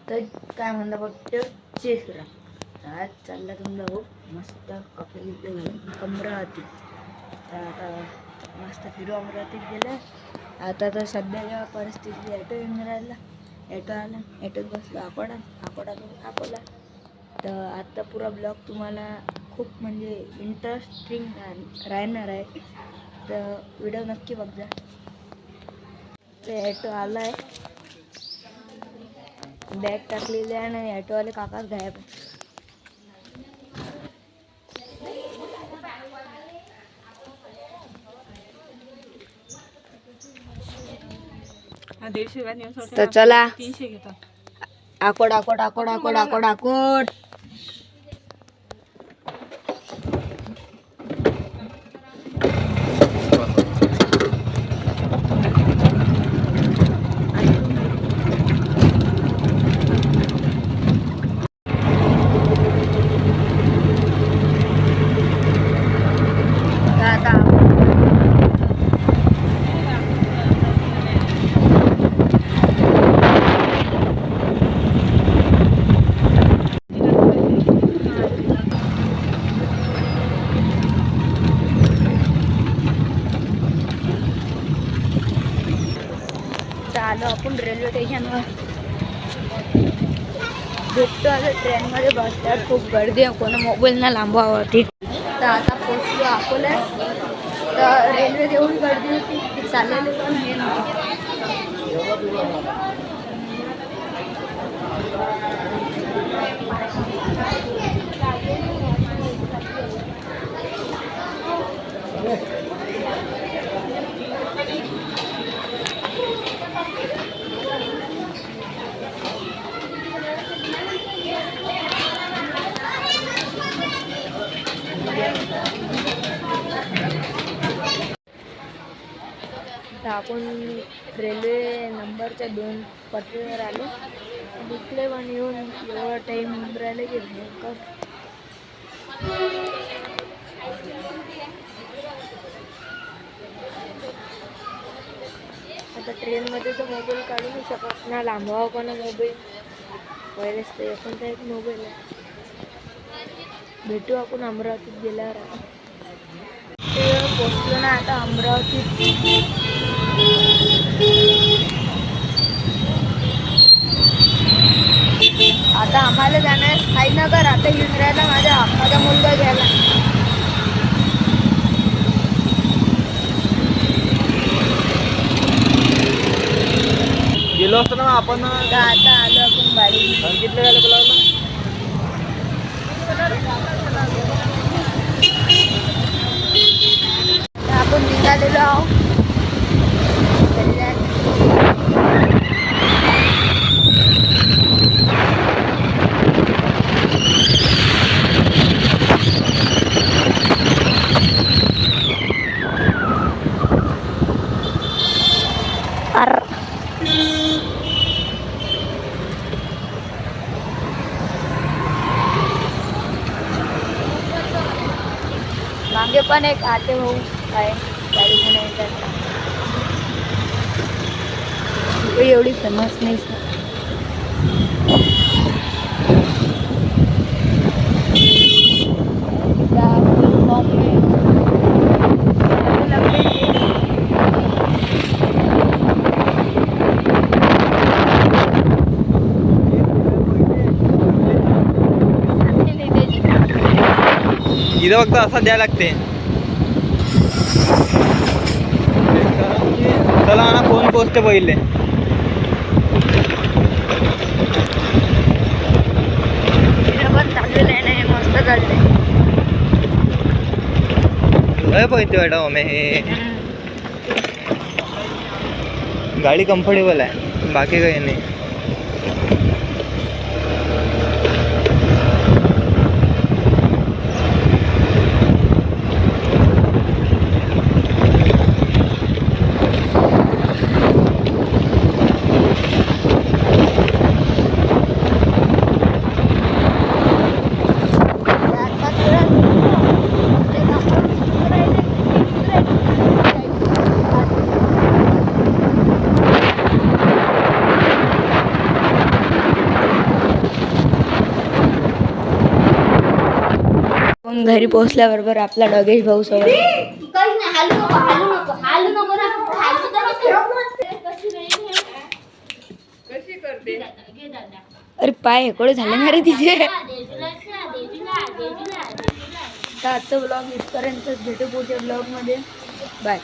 तर काय म्हणलं फक्त चेक करा. आज चालला तुमचा भाऊ मस्त कपडे घालून अमरावती. तर आता मस्त फिरू अमरावतीत गेलं. आता तर सध्याच्या परिस्थितीत ॲटो येऊन राहिला. ॲटो आला, ॲटोत बसलो अकोला. तर आत्ता पुरा ब्लॉग तुम्हाला खूप म्हणजे इंटरेस्टिंग राहणार आहे. तर व्हिडिओ नक्की बघा. ते ॲटो आला आहे, बॅग टाकलेली आहे आणि ॲटोवाले काकाच गायब आहे. तर चला आकोड. आलो आपण रेल्वे स्टेशनवर. भेटतो आता ट्रेनमध्ये बसल्यावर खूप गर्दी आहे, कोणा मोबाईल ना लांबवावं. ठीक, तर आता पोचलो अकोला. तर रेल्वेत एवढी गर्दी होती की चाललेले पण हे नव्हते. तर आपण रेल्वे नंबरच्या 2 पटरीवर आलो. दुसरे पण येऊन एवढा टाईम राहिला की भयंकर. आता ट्रेनमध्ये तर मोबाईल काढू नाही शकत ना, लांबवा कोणा मोबाईल. पहिलेच तर आपण तर एक मोबाईल आहे. भेटू आपण अमरावतीत गेल्यावर. पोचलो ना आता अमरावतीत. आता आम्हाला जाणार साईनगर. आता येऊन राहिला माझा मुलगा घ्यायला. गेलो असतो ना आपण. आता आलो आपण गाडी. किती वेळेला बोलावलं. आपण निघालेलो आहोत. मागे पण एक आते भाऊ आहे गाडी घेऊन येतात. एवढी फेमस नाही. इथं फक्त असा द्यायला लागते. चला ना, कोण पोचते पहिले. मस्त चाललंय. पोहते मॅडम मे हे गाडी कम्फर्टेबल आहे, बाकी काही नाही. मग घरी पोहोचल्याबरोबर आपला डगेश भाऊ सोबत अरे पाय हेकडे झाले ना रे तिथे. तर आजचा ब्लॉग इथपर्यंतच, भेटू पुढच्या ब्लॉगमध्ये. बाय.